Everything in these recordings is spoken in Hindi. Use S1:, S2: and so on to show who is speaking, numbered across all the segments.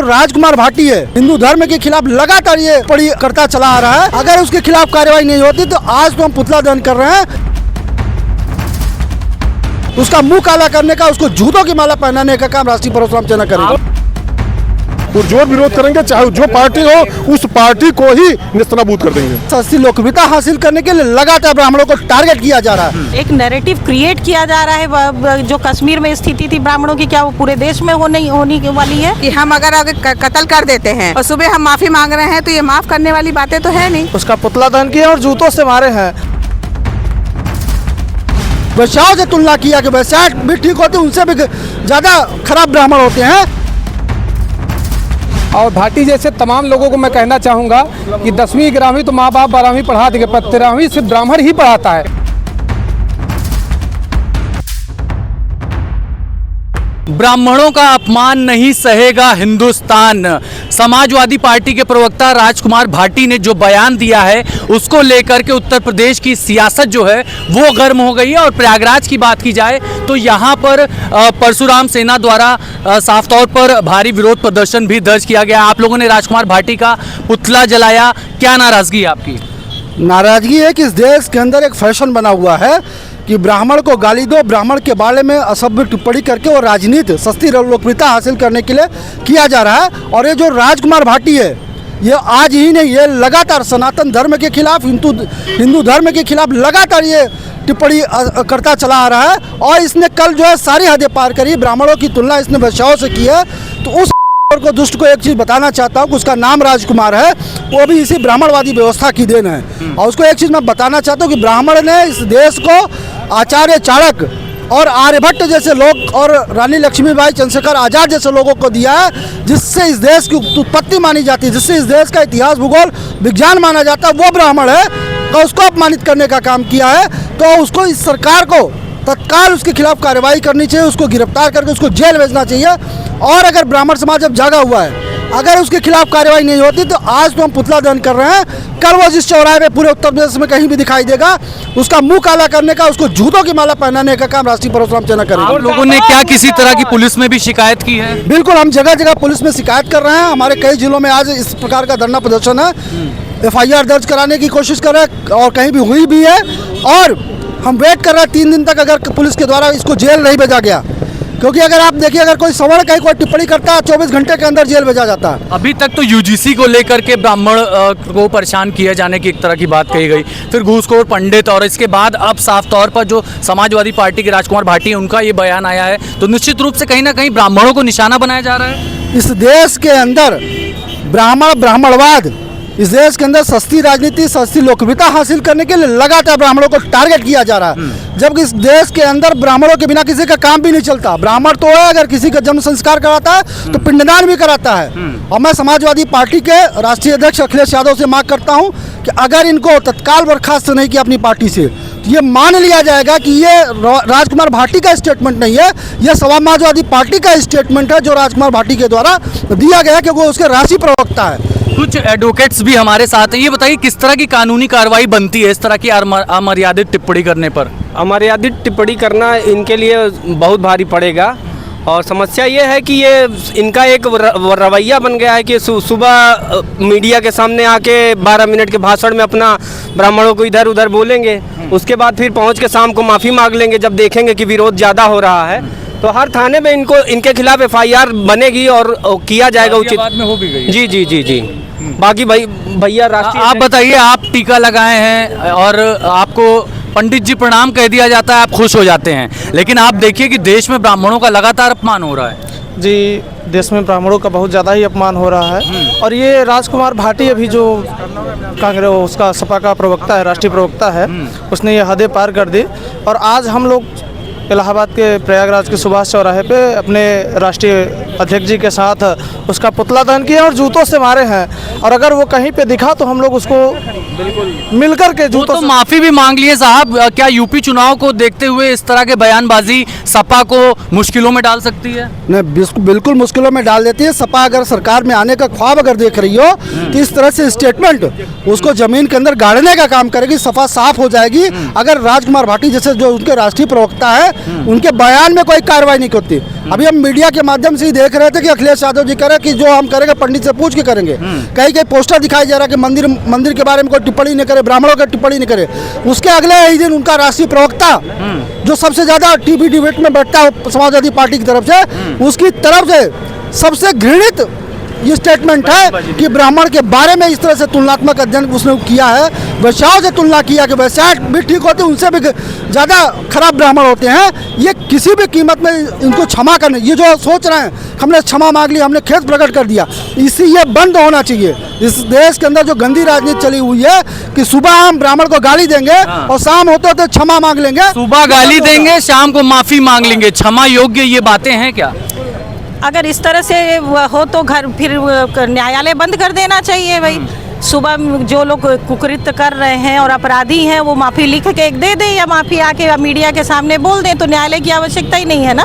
S1: राजकुमार भाटी है, हिंदू धर्म के खिलाफ लगातार ये पड़ी करता चला आ रहा है। अगर उसके खिलाफ कार्रवाई नहीं होती तो आज तो हम पुतला दहन कर रहे हैं। उसका मुंह काला करने का, उसको जूतों की माला पहनाने का काम राष्ट्रीय परशुराम सेना करेगा।
S2: पुरजोर विरोध करेंगे, चाहे जो पार्टी हो उस पार्टी को ही निस्तानाबूद कर देंगे।
S1: सस्ती लोकप्रियता हासिल करने के लिए लगातार ब्राह्मणों को टारगेट किया जा रहा है।
S3: एक नैरेटिव क्रिएट किया जा रहा है। जो कश्मीर में स्थिति थी ब्राह्मणों की, क्या वो पूरे देश में होने वाली है?
S4: कि हम अगर कत्ल कर देते हैं और सुबह हम माफी मांग रहे हैं तो ये माफ करने वाली बातें तो है नहीं।
S1: उसका पुतला दहन किया और जूतों से मारे हैं। वैश्याओं से तुलना किया कि वैश्या भी ठीक होते, उनसे भी ज्यादा खराब ब्राह्मण होते हैं।
S5: और भाटी जैसे तमाम लोगों को मैं कहना चाहूँगा कि 10वीं 11वीं तो माँ बाप 12वीं पढ़ा देंगे, पर 13वीं सिर्फ ब्राह्मण ही पढ़ाता है।
S6: ब्राह्मणों का अपमान नहीं सहेगा हिंदुस्तान। समाजवादी पार्टी के प्रवक्ता राजकुमार भाटी ने जो बयान दिया है उसको लेकर के उत्तर प्रदेश की सियासत जो है वो गर्म हो गई है। और प्रयागराज की बात की जाए तो यहाँ पर परशुराम सेना द्वारा साफ तौर पर भारी विरोध प्रदर्शन भी दर्ज किया गया। आप लोगों ने राजकुमार भाटी का पुतला जलाया, क्या नाराजगी है आपकी?
S1: नाराजगी है कि इस देश के अंदर एक फैशन बना हुआ है कि ब्राह्मण को गाली दो, ब्राह्मण के बारे में असभ्य टिप्पणी करके वो राजनीति सस्ती लोकप्रियता हासिल करने के लिए किया जा रहा है। और ये जो राजकुमार भाटी है, ये आज ही नहीं, ये लगातार सनातन धर्म के खिलाफ, हिंदू धर्म के खिलाफ लगातार ये टिप्पणी करता चला आ रहा है। और इसने कल जो है सारी हदें पार करी। ब्राह्मणों की तुलना इसने वैश्याओं से की है। तो उस को दुष्ट को एक चीज़ बताना चाहता हूँ कि उसका नाम राजकुमार है, वो भी इसी ब्राह्मणवादी व्यवस्था की देन है। और उसको एक चीज़ मैं बताना चाहता हूँ कि ब्राह्मण ने इस देश को आचार्य चाणक्य और आर्यभट्ट जैसे लोग और रानी लक्ष्मीबाई, चंद्रशेखर आजाद जैसे लोगों को दिया है, जिससे इस देश की उत्पत्ति मानी जाती है, जिससे इस देश का इतिहास, भूगोल, विज्ञान माना जाता है, वो ब्राह्मण है। तो उसको अपमानित करने का काम किया है। तो उसको, इस सरकार को तत्काल उसके खिलाफ कार्रवाई करनी चाहिए, उसको गिरफ्तार करके उसको जेल भेजना चाहिए। और अगर ब्राह्मण समाज अब जागा हुआ है, अगर उसके खिलाफ कार्रवाई नहीं होती तो आज तो हम पुतला दहन कर रहे हैं। कल वो जिस चौराहे पे पूरे उत्तर प्रदेश में कहीं भी दिखाई देगा, उसका मुंह काला करने का, उसको जूतों की माला पहनाने का काम राष्ट्रीय परशुराम सेना करेगा।
S6: आप लोगों ने क्या किसी तरह की पुलिस में भी शिकायत की है?
S1: बिल्कुल, हम जगह जगह पुलिस में शिकायत कर रहे हैं। हमारे कई जिलों में आज इस प्रकार का धरना प्रदर्शन है। FIR दर्ज कराने की कोशिश कर रहे हैं और कहीं भी हुई भी है। और हम वेट कर रहे हैं 3 दिन तक, अगर पुलिस के द्वारा इसको जेल नहीं भेजा गया। क्योंकि अगर आप देखिए, अगर कोई सवर्ण कहीं कोई टिप्पणी करता है 24 घंटे के अंदर जेल भेजा जाता है।
S6: अभी तक तो UGC को लेकर के ब्राह्मण को परेशान किए जाने की एक तरह की बात कही गई, फिर घूसखोर पंडित, और इसके बाद अब साफ तौर पर जो समाजवादी पार्टी के राजकुमार भाटी, उनका ये बयान आया है। तो निश्चित रूप से कहीं ना कहीं ब्राह्मणों को निशाना बनाया जा रहा है।
S1: इस देश के अंदर ब्राह्मणवाद, इस देश के अंदर सस्ती राजनीति, सस्ती लोकप्रियता हासिल करने के लिए लगातार ब्राह्मणों को टारगेट किया जा रहा है। जबकि इस देश के अंदर ब्राह्मणों के बिना किसी का काम भी नहीं चलता। ब्राह्मण तो है, अगर किसी का जन्म संस्कार कराता है तो पिंडदान भी कराता है। और मैं समाजवादी पार्टी के राष्ट्रीय अध्यक्ष अखिलेश यादव से मांग करता हूं कि अगर इनको तत्काल बर्खास्त नहीं किया अपनी पार्टी से, तो ये मान लिया जाएगा कि ये राजकुमार भाटी का स्टेटमेंट नहीं है, यह समाजवादी पार्टी का स्टेटमेंट है जो राजकुमार भाटी के द्वारा दिया गया, क्योंकि वो उसके राष्ट्रीय प्रवक्ता है।
S6: कुछ एडवोकेट्स भी हमारे साथ हैं। ये बताइए किस तरह की कानूनी कार्रवाई बनती है इस तरह की अमर्यादित टिप्पणी करने पर?
S7: अमर्यादित टिप्पणी करना इनके लिए बहुत भारी पड़ेगा। और समस्या ये है कि ये इनका एक रवैया बन गया है कि सुबह मीडिया के सामने आके 12 मिनट के भाषण में अपना ब्राह्मणों को इधर उधर बोलेंगे, उसके बाद फिर पहुंच के शाम को माफ़ी मांग लेंगे जब देखेंगे कि विरोध ज़्यादा हो रहा है। तो हर थाने में इनके खिलाफ FIR बनेगी और किया जाएगा उचित।
S6: बाद में हो भी गई।
S7: जी। बाकी भैया राष्ट्रीय,
S6: आप बताइए, आप टीका लगाए हैं और आपको पंडित जी प्रणाम कह दिया जाता है, आप खुश हो जाते हैं, लेकिन आप देखिए कि देश में ब्राह्मणों का लगातार अपमान हो रहा है।
S8: जी, देश में ब्राह्मणों का बहुत ज़्यादा ही अपमान हो रहा है। और ये राजकुमार भाटी अभी जो कांग्रेस, उसका सपा का प्रवक्ता है, राष्ट्रीय प्रवक्ता है, उसने ये हदें पार कर दी। और आज हम लोग इलाहाबाद के प्रयागराज के सुभाष चौराहे पे अपने राष्ट्रीय अध्यक्ष जी के साथ उसका पुतला दहन किया और जूतों से मारे हैं। और अगर वो कहीं पे दिखा तो हम लोग उसको मिलकर के जूतों
S6: तो माफी भी मांग लिए साहब। क्या यूपी चुनाव को देखते हुए इस तरह के बयानबाजी सपा को मुश्किलों में डाल सकती है?
S1: नहीं, बिल्कुल मुश्किलों में डाल देती है। सपा अगर सरकार में आने का ख्वाब अगर देख रही हो तो इस तरह से स्टेटमेंट उसको जमीन के अंदर गाड़ने का काम करेगी, सपा साफ हो जाएगी। अगर राजकुमार भाटी जैसे जो उनके राष्ट्रीय प्रवक्ता है, उनके बयान में कोई कार्रवाई नहीं होती। अभी हम मीडिया के माध्यम से ही देख देख रहे थे कि अखिलेश यादव जी कह रहे कि जो हम करेंगे पंडित से पूछ के करेंगे। कहीं कहीं पोस्टर दिखाई जा रहा है कि मंदिर के बारे में कोई टिप्पणी नहीं करे, ब्राह्मणों की टिप्पणी नहीं करे। उसके अगले ही दिन उनका राष्ट्रीय प्रवक्ता जो सबसे ज्यादा टीवी डिबेट में बैठता है समाजवादी पार्टी की तरफ से, उसकी तरफ से सबसे घृणित ये स्टेटमेंट है कि ब्राह्मण के बारे में इस तरह से तुलनात्मक अध्ययन उसने किया है, वैश्याओं से तुलना किया कि वैश्या भी ठीक होते हैं, उनसे भी ज़्यादा खराब ब्राह्मण होते हैं। ये किसी भी कीमत में इनको क्षमा करने, ये जो सोच रहे हैं हमने क्षमा मांग ली, हमने खेद प्रकट कर दिया, इसी ये बंद होना चाहिए। इस देश के अंदर जो गंदी राजनीति चली हुई है कि सुबह हम ब्राह्मण को गाली देंगे और शाम होते होते क्षमा मांग लेंगे,
S6: सुबह गाली देंगे शाम को माफी मांग लेंगे, क्षमा योग्य ये बातें हैं क्या?
S3: अगर इस तरह से हो तो घर फिर न्यायालय बंद कर देना चाहिए भाई। सुबह जो लोग कुकृत्य कर रहे हैं और अपराधी हैं वो माफ़ी लिख के दे दें या माफ़ी आके मीडिया के सामने बोल दें, तो न्यायालय की आवश्यकता ही नहीं है ना,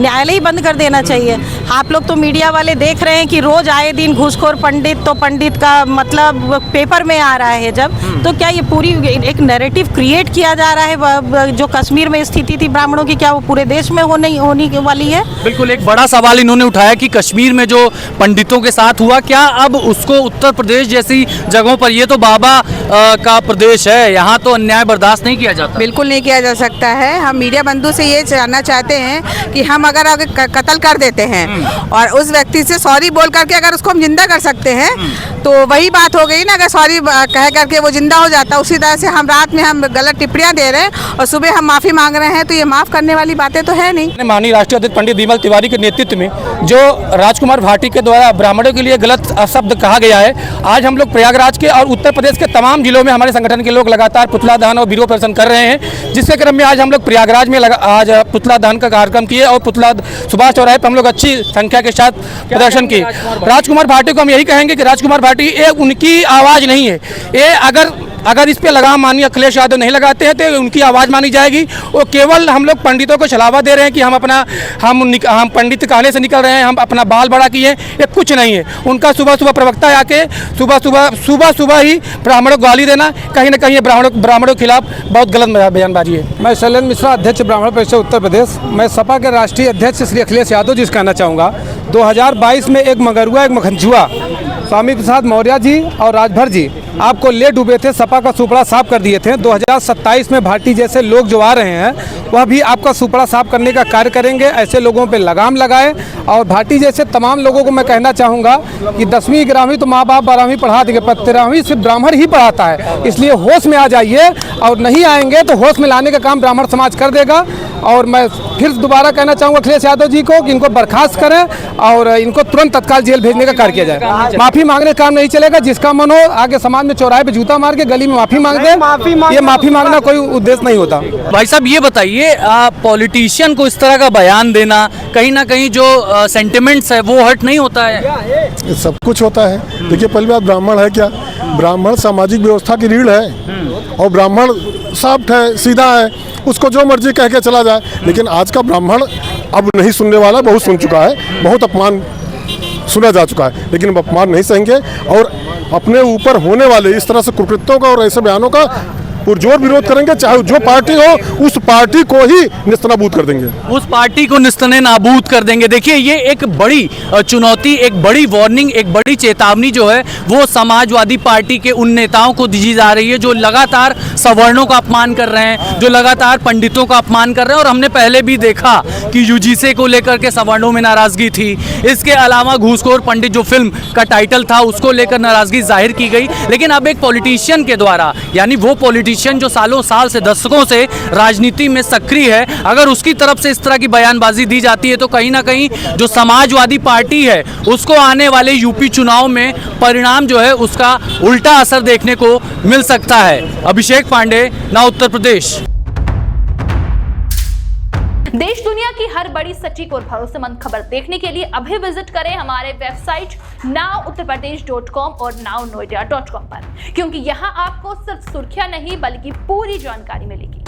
S3: न्यायालय ही बंद कर देना चाहिए। आप लोग तो मीडिया वाले देख रहे हैं कि रोज़ आए दिन घूसखोर पंडित, तो पंडित का मतलब पेपर में आ रहा है जब, तो क्या ये पूरी एक नैरेटिव क्रिएट किया जा रहा है जो कश्मीर में स्थिति थी ब्राह्मणों की, क्या वो पूरे देश में होने वाली है?
S6: बिल्कुल, एक बड़ा सवाल इन्होंने उठाया कि कश्मीर में जो पंडितों के साथ हुआ, क्या अब उसको उत्तर प्रदेश जैसी जगहों पर, ये तो बाबा का प्रदेश है, यहाँ तो अन्याय बर्दाश्त नहीं किया जाता?
S4: बिल्कुल नहीं किया जा सकता है। हम मीडिया बंधु से ये जानना चाहते हैं कि हम अगर कत्ल कर देते हैं और उस व्यक्ति से सॉरी बोल करके अगर उसको हम जिंदा कर सकते हैं तो वही बात हो गई ना। अगर सॉरी कह करके वो जिंदा हो जाता, उसी तरह से हम रात में हम गलत टिप्पणियां दे रहे हैं और सुबह हम माफ़ी मांग रहे हैं, तो ये माफ़ करने वाली बातें तो है नहीं।
S5: माननीय राष्ट्रीय अध्यक्ष पंडित विमल तिवारी के नेतृत्व में जो राजकुमार भाटी के द्वारा ब्राह्मणों के लिए गलत शब्द कहा गया है, आज हम लोग प्रयागराज के और उत्तर प्रदेश के तमाम जिलों में हमारे संगठन के लोग लगातार पुतला दहन और विरोध प्रदर्शन कर रहे हैं, जिसके क्रम में आज हम लोग प्रयागराज में आज पुतला दहन का कार्यक्रम किए और पुतला सुभाष चौराहे पर हम लोग अच्छी संख्या के साथ प्रदर्शन किए। राजकुमार भाटी को हम यही कहेंगे कि राजकुमार भाटी ये उनकी आवाज़ नहीं है, ये अगर इस पे लगाम माननीय अखिलेश यादव नहीं लगाते हैं तो उनकी आवाज़ मानी जाएगी। वो केवल हम लोग पंडितों को छलावा दे रहे हैं कि हम पंडित कहने से निकल रहे हैं, हम अपना बाल बड़ा किए, ये कुछ नहीं है। उनका सुबह प्रवक्ता आके सुबह ही ब्राह्मणों को गाली देना कहीं ना कहीं ब्राह्मणों के खिलाफ बहुत गलत बयानबाजी है। मैं शैलेंद्र मिश्रा, अध्यक्ष ब्राह्मण परिषद उत्तर प्रदेश। मैं सपा के राष्ट्रीय अध्यक्ष श्री अखिलेश यादव जी से कहना चाहूँगा, 2022 में एक मगरुआ एक मखनचुआ स्वामी प्रसाद मौर्य जी और राजभर जी आपको ले डूबे थे, सपा का सुपड़ा साफ कर दिए थे। 2027 में भाटी जैसे लोग जो आ रहे हैं वह भी आपका सुपड़ा साफ करने का कार्य करेंगे। ऐसे लोगों पे लगाम लगाए और भाटी जैसे तमाम लोगों को मैं कहना चाहूँगा कि 10वीं 11वीं तो माँ बाप 12वीं पढ़ा देंगे, पर 13वीं सिर्फ ब्राह्मण ही पढ़ाता है। इसलिए होश में आ जाइए और नहीं आएंगे तो होश में लाने का काम ब्राह्मण समाज कर देगा। और मैं फिर दोबारा कहना चाहूँगा अखिलेश यादव जी को कि इनको बर्खास्त करें और इनको तुरंत तत्काल जेल भेजने का कार्य किया जाए। माफ़ी मांगने का काम नहीं चलेगा, जिसका मन हो आगे समाज में चौराहे पे जूता मार के गली में माफ़ी मांग दे, ये माफ़ी मांगना कोई उद्देश्य नहीं होता।
S6: भाई साहब ये बताइए, पॉलिटिशियन को इस तरह का बयान देना कहीं ना कहीं जो सेंटिमेंट्स है वो हर्ट नहीं होता है?
S2: सब कुछ होता है। देखिए पहली बात, ब्राह्मण है क्या? ब्राह्मण सामाजिक व्यवस्था की रीढ़ है और ब्राह्मण सॉफ्ट है, सीधा है, उसको जो मर्जी कह के चला जाए। लेकिन आज का ब्राह्मण अब नहीं सुनने वाला, बहुत सुन चुका है, बहुत अपमान सुना जा चुका है, लेकिन अब अपमान नहीं सहेंगे और अपने ऊपर होने वाले इस तरह से कुकृत्यों का और ऐसे बयानों का पुरजोर विरोध करेंगे। चाहे जो पार्टी हो उस पार्टी को ही निस्तनाबूद कर देंगे,
S6: उस पार्टी को निस्तने नाबूद कर देंगे। देखिए ये एक बड़ी चुनौती, एक बड़ी वार्निंग, एक बड़ी चेतावनी जो है वो समाजवादी पार्टी के उन नेताओं को दी जा रही है जो लगातार सवर्णों का अपमान कर रहे हैं, जो लगातार पंडितों का अपमान कर रहे हैं। और हमने पहले भी देखा कि यूजीसी को लेकर के सवर्णों में नाराजगी थी। इसके अलावा घूसखोर पंडित जो फिल्म का टाइटल था उसको लेकर नाराजगी जाहिर की गई। लेकिन अब एक पॉलिटिशियन के द्वारा, यानी वो पॉलिटिशियन जो सालों साल से दशकों से राजनीति में सक्रिय है, अगर उसकी तरफ से इस तरह की बयानबाजी दी जाती है तो कहीं ना कहीं जो समाजवादी पार्टी है उसको आने वाले यूपी चुनाव में परिणाम जो है उसका उल्टा असर देखने को मिल सकता है। अभिषेक पांडे, नाउ उत्तर प्रदेश।
S9: देश दुनिया की हर बड़ी सटीक और भरोसेमंद खबर देखने के लिए अभी विजिट करें हमारे वेबसाइट nowuttarpradesh.com और nownoida.com पर, क्योंकि यहाँ आपको सिर्फ सुर्खियां नहीं बल्कि पूरी जानकारी मिलेगी।